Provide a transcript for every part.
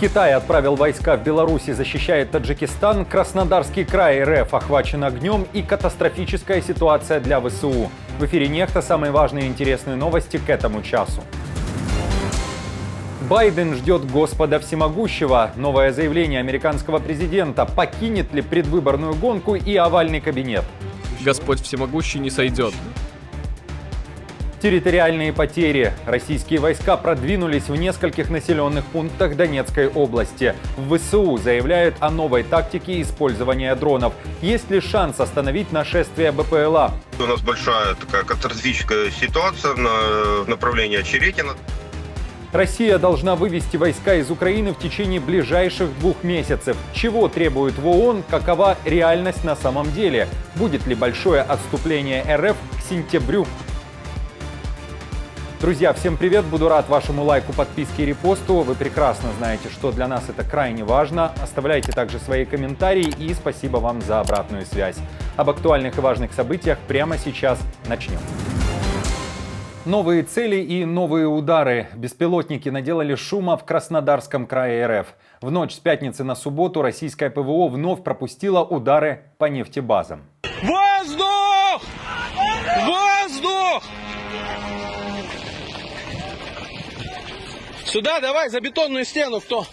Китай отправил войска в Беларусь и защищает Таджикистан, Краснодарский край РФ охвачен огнем и катастрофическая ситуация для ВСУ. В эфире «Нехта» самые важные и интересные новости к этому часу. Байден ждет Господа Всемогущего. Новое заявление американского президента. Покинет ли предвыборную гонку и овальный кабинет? Господь Всемогущий не сойдет. Территориальные потери. Российские войска продвинулись в нескольких населенных пунктах Донецкой области. В ВСУ заявляют о новой тактике использования дронов. Есть ли шанс остановить нашествие БПЛА? У нас большая такая катастрофическая ситуация в направлении Очеретина. Россия должна вывести войска из Украины в течение ближайших 2 месяцев. Чего требует в ООН? Какова реальность на самом деле? Будет ли большое отступление РФ к сентябрю? Друзья, всем привет! Буду рад вашему лайку, подписке и репосту. Вы прекрасно знаете, что для нас это крайне важно. Оставляйте также свои комментарии и спасибо вам за обратную связь. Об актуальных и важных событиях прямо сейчас начнем. Новые цели и новые удары. Беспилотники наделали шума в Краснодарском крае РФ. В ночь с пятницы на субботу российское ПВО вновь пропустило удары по нефтебазам. Воздух! Воздух! Сюда, давай, за бетонную стену, кто?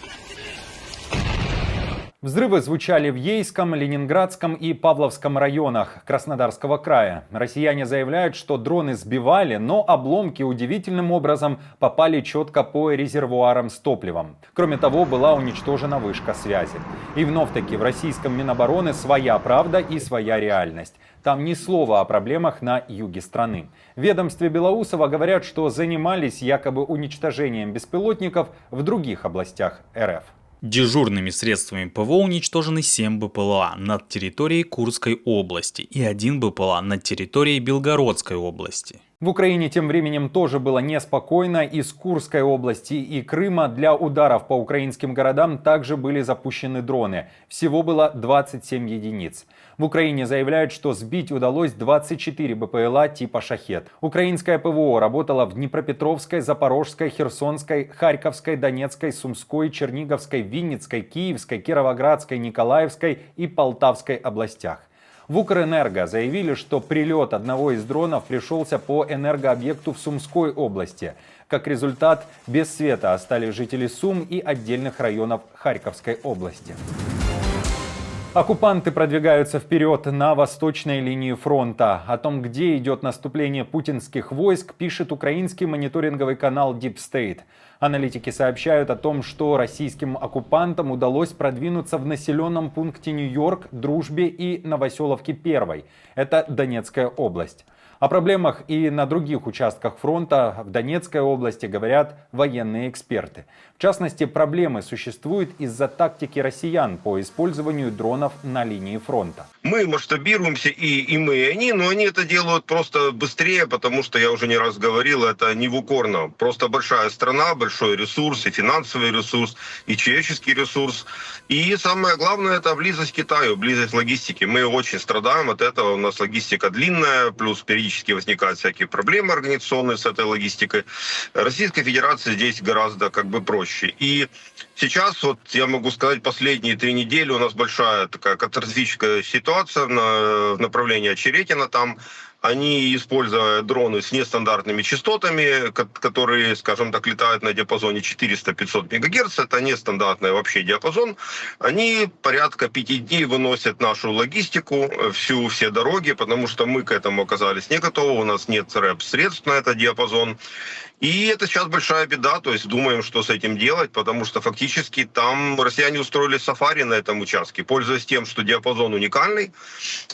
Взрывы звучали в Ейском, Ленинградском и Павловском районах Краснодарского края. Россияне заявляют, что дроны сбивали, но обломки удивительным образом попали четко по резервуарам с топливом. Кроме того, была уничтожена вышка связи. И вновь-таки в российском Минобороны своя правда и своя реальность. Там ни слова о проблемах на юге страны. В ведомстве Белоусова говорят, что занимались якобы уничтожением беспилотников в других областях РФ. Дежурными средствами ПВО уничтожены 7 БПЛА над территорией Курской области и 1 БПЛА над территорией Белгородской области. В Украине тем временем тоже было неспокойно. Из Курской области и Крыма для ударов по украинским городам также были запущены дроны. Всего было 27 единиц. В Украине заявляют, что сбить удалось 24 БПЛА типа «Шахед». Украинское ПВО работало в Днепропетровской, Запорожской, Херсонской, Харьковской, Донецкой, Сумской, Черниговской, Винницкой, Киевской, Кировоградской, Николаевской и Полтавской областях. В Укрэнерго заявили, что прилет одного из дронов пришелся по энергообъекту в Сумской области. Как результат, без света остались жители Сум и отдельных районов Харьковской области. Оккупанты продвигаются вперед на восточной линии фронта. О том, где идет наступление путинских войск, пишет украинский мониторинговый канал Deep State. Аналитики сообщают о том, что российским оккупантам удалось продвинуться в населенном пункте Нью-Йорк, Дружбе и Новоселовке 1. Это Донецкая область. О проблемах и на других участках фронта в Донецкой области говорят военные эксперты. В частности, проблемы существуют из-за тактики россиян по использованию дронов на линии фронта. Мы масштабируемся, и мы, и они, но они это делают просто быстрее, потому что, я уже не раз говорил, это не в укор нам. Просто большая страна, большой ресурс, и финансовый ресурс, и человеческий ресурс. И самое главное, это близость к Китаю, близость логистики. Мы очень страдаем от этого, у нас логистика длинная, плюс периодически возникают всякие проблемы организационные с этой логистикой. Российская Федерация здесь гораздо проще. И сейчас, я могу сказать, последние 3 недели у нас большая такая катастрофическая ситуация в направлении Очеретина. Там они, используя дроны с нестандартными частотами, которые, скажем так, летают на диапазоне 400-500 МГц, это нестандартный вообще диапазон, они порядка 5 дней выносят нашу логистику, все дороги, потому что мы к этому оказались не готовы, у нас нет рэп-средств на этот диапазон. И это сейчас большая беда, то есть думаем, что с этим делать, потому что фактически там россияне устроили сафари на этом участке, пользуясь тем, что диапазон уникальный.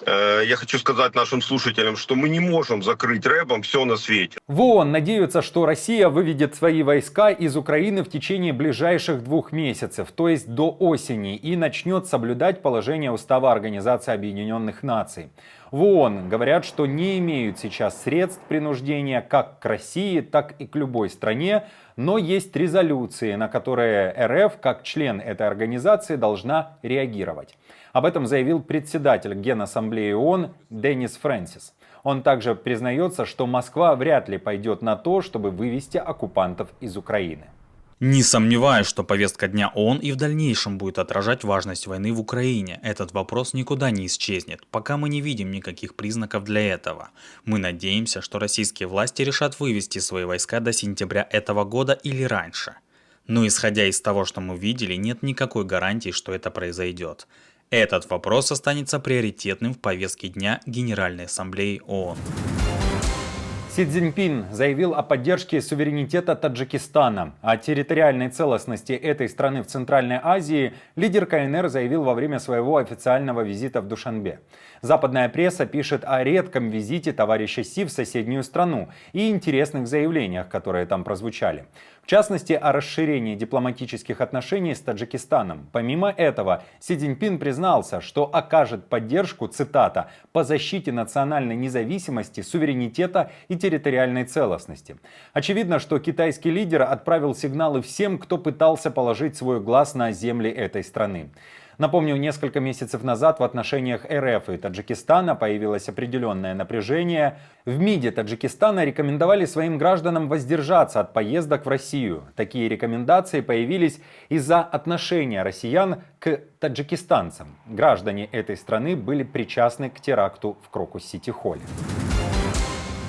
Я хочу сказать нашим слушателям, что мы не можем закрыть рэпом все на свете. В ООН надеются, что Россия выведет свои войска из Украины в течение ближайших 2 месяцев, то есть до осени, и начнет соблюдать положение Устава Организации Объединенных Наций. В ООН говорят, что не имеют сейчас средств принуждения как к России, так и к любой стране, но есть резолюции, на которые РФ, как член этой организации, должна реагировать. Об этом заявил председатель Генассамблеи ООН Денис Фрэнсис. Он также признается, что Москва вряд ли пойдет на то, чтобы вывести оккупантов из Украины. Не сомневаюсь, что повестка дня ООН и в дальнейшем будет отражать важность войны в Украине. Этот вопрос никуда не исчезнет, пока мы не видим никаких признаков для этого. Мы надеемся, что российские власти решат вывести свои войска до сентября этого года или раньше. Но исходя из того, что мы видели, нет никакой гарантии, что это произойдет. Этот вопрос останется приоритетным в повестке дня Генеральной Ассамблеи ООН. Си Цзиньпин заявил о поддержке суверенитета Таджикистана. О территориальной целостности этой страны в Центральной Азии лидер КНР заявил во время своего официального визита в Душанбе. Западная пресса пишет о редком визите товарища Си в соседнюю страну и интересных заявлениях, которые там прозвучали. В частности, о расширении дипломатических отношений с Таджикистаном. Помимо этого, Си Цзиньпин признался, что окажет поддержку, цитата, «по защите национальной независимости, суверенитета и территориальной целостности». Очевидно, что китайский лидер отправил сигналы всем, кто пытался положить свой глаз на земли этой страны. Напомню, несколько месяцев назад в отношениях РФ и Таджикистана появилось определенное напряжение. В МИДе Таджикистана рекомендовали своим гражданам воздержаться от поездок в Россию. Такие рекомендации появились из-за отношения россиян к таджикистанцам. Граждане этой страны были причастны к теракту в Крокус-Сити-Холле.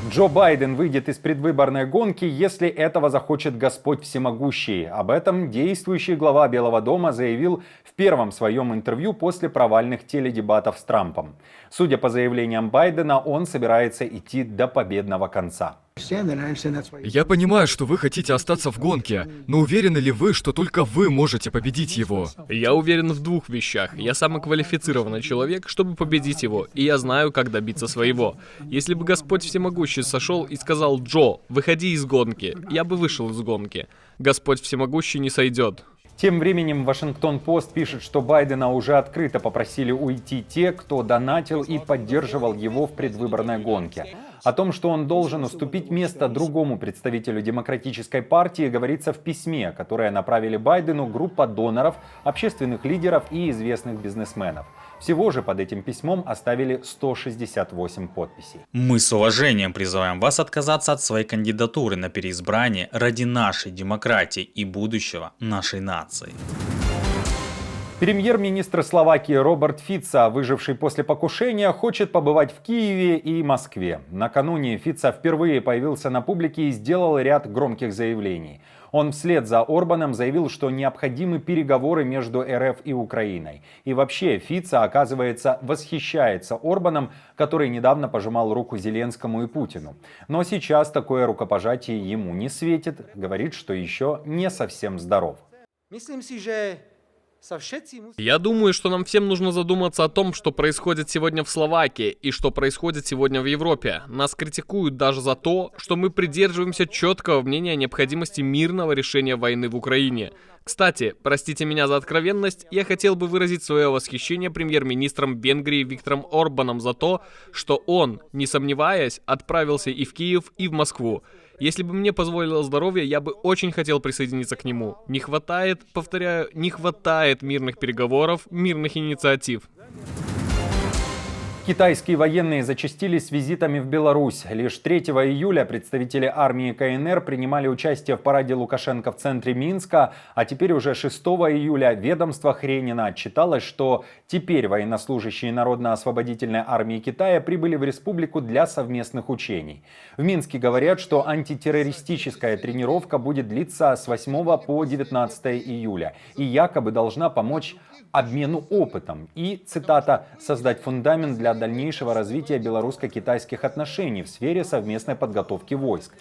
Джо Байден выйдет из предвыборной гонки, если этого захочет Господь Всемогущий. Об этом действующий глава Белого дома заявил в первом своем интервью после провальных теледебатов с Трампом. Судя по заявлениям Байдена, он собирается идти до победного конца. Я понимаю, что вы хотите остаться в гонке, но уверены ли вы, что только вы можете победить его? Я уверен в двух вещах. Я самый квалифицированный человек, чтобы победить его, и я знаю, как добиться своего. Если бы Господь Всемогущий сошел и сказал: «Джо, выходи из гонки», я бы вышел из гонки. Господь Всемогущий не сойдет. Тем временем Вашингтон-Пост пишет, что Байдена уже открыто попросили уйти те, кто донатил и поддерживал его в предвыборной гонке. О том, что он должен уступить место другому представителю Демократической партии, говорится в письме, которое направили Байдену группа доноров, общественных лидеров и известных бизнесменов. Всего же под этим письмом оставили 168 подписей. Мы с уважением призываем вас отказаться от своей кандидатуры на переизбрание ради нашей демократии и будущего нашей нации. Премьер-министр Словакии Роберт Фицо, выживший после покушения, хочет побывать в Киеве и Москве. Накануне Фицо впервые появился на публике и сделал ряд громких заявлений. Он вслед за Орбаном заявил, что необходимы переговоры между РФ и Украиной. И вообще Фицо, оказывается, восхищается Орбаном, который недавно пожимал руку Зеленскому и Путину. Но сейчас такое рукопожатие ему не светит, говорит, что еще не совсем здоров. Я думаю, что нам всем нужно задуматься о том, что происходит сегодня в Словакии и что происходит сегодня в Европе. Нас критикуют даже за то, что мы придерживаемся четкого мнения о необходимости мирного решения войны в Украине. Кстати, простите меня за откровенность, я хотел бы выразить свое восхищение премьер-министром Венгрии Виктором Орбаном за то, что он, не сомневаясь, отправился и в Киев, и в Москву. Если бы мне позволило здоровье, я бы очень хотел присоединиться к нему. Не хватает, повторяю, не хватает мирных переговоров, мирных инициатив. Китайские военные зачастили с визитами в Беларусь. Лишь 3 июля представители армии КНР принимали участие в параде Лукашенко в центре Минска, а теперь уже 6 июля ведомство Хренина отчиталось, что теперь военнослужащие Народно-освободительной армии Китая прибыли в республику для совместных учений. В Минске говорят, что антитеррористическая тренировка будет длиться с 8 по 19 июля и якобы должна помочь обмену опытом и, цитата, «создать фундамент для дальнейшего развития белорусско-китайских отношений в сфере совместной подготовки войск».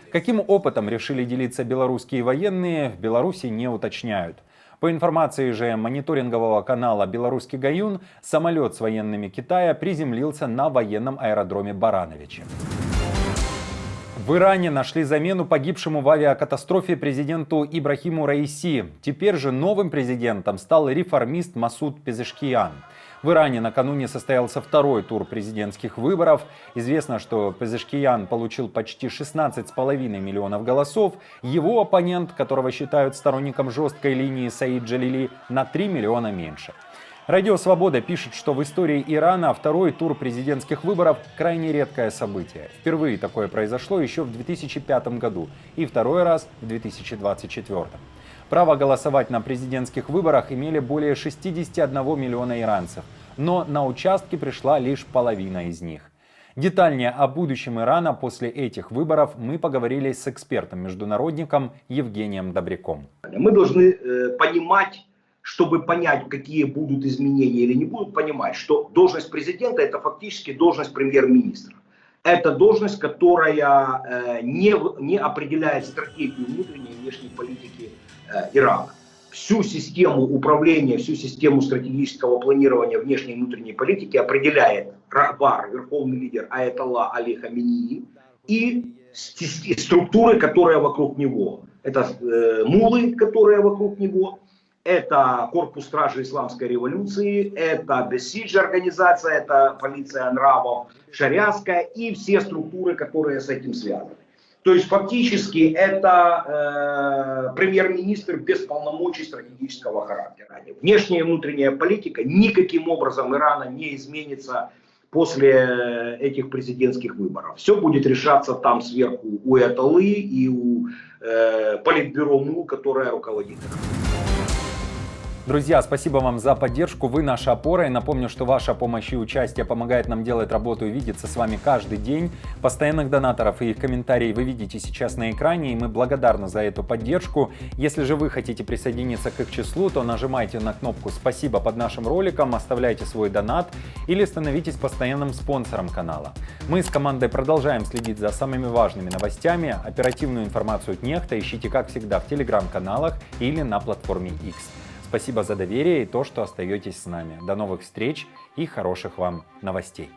Каким опытом решили делиться белорусские военные, в Беларуси не уточняют. По информации же мониторингового канала «Белорусский Гаюн», самолет с военными Китая приземлился на военном аэродроме Барановичи. В Иране нашли замену погибшему в авиакатастрофе президенту Ибрахиму Раиси. Теперь же новым президентом стал реформист Масуд Пезешкиян. В Иране накануне состоялся второй тур президентских выборов. Известно, что Пезешкиян получил почти 16,5 миллионов голосов. Его оппонент, которого считают сторонником жесткой линии Саид Джалили, на 3 миллиона меньше. Радио «Свобода» пишет, что в истории Ирана второй тур президентских выборов – крайне редкое событие. Впервые такое произошло еще в 2005 году и второй раз в 2024. Право голосовать на президентских выборах имели более 61 миллиона иранцев, но на участки пришла лишь половина из них. Детальнее о будущем Ирана после этих выборов мы поговорили с экспертом-международником Евгением Добряком. Мы должны понимать, чтобы понять, какие будут изменения или не будут, понимать, что должность президента — это фактически должность премьер-министра. Это должность, которая не определяет стратегию внутренней и внешней политики Ирана. Всю систему управления, всю систему стратегического планирования внешней и внутренней политики определяет Рахбар, верховный лидер Аятолла Али Хаменеи, и структуры, которые вокруг него. Это муллы, которые вокруг него, это корпус стражи исламской революции, это Бесидж организация, это полиция нравов шариатская и все структуры, которые с этим связаны. То есть фактически это премьер-министр без полномочий стратегического характера. Внешняя и внутренняя политика никаким образом Ирана не изменится после этих президентских выборов. Все будет решаться там сверху у Аятоллы и у политбюро МУ, которое руководит Ираном. Друзья, спасибо вам за поддержку, вы наша опора. И напомню, что ваша помощь и участие помогает нам делать работу и видеться с вами каждый день. Постоянных донаторов и их комментарии вы видите сейчас на экране, и мы благодарны за эту поддержку. Если же вы хотите присоединиться к их числу, то нажимайте на кнопку «Спасибо» под нашим роликом, оставляйте свой донат или становитесь постоянным спонсором канала. Мы с командой продолжаем следить за самыми важными новостями. Оперативную информацию от Нехта ищите, как всегда, в телеграм-каналах или на платформе X. Спасибо за доверие и то, что остаетесь с нами. До новых встреч и хороших вам новостей.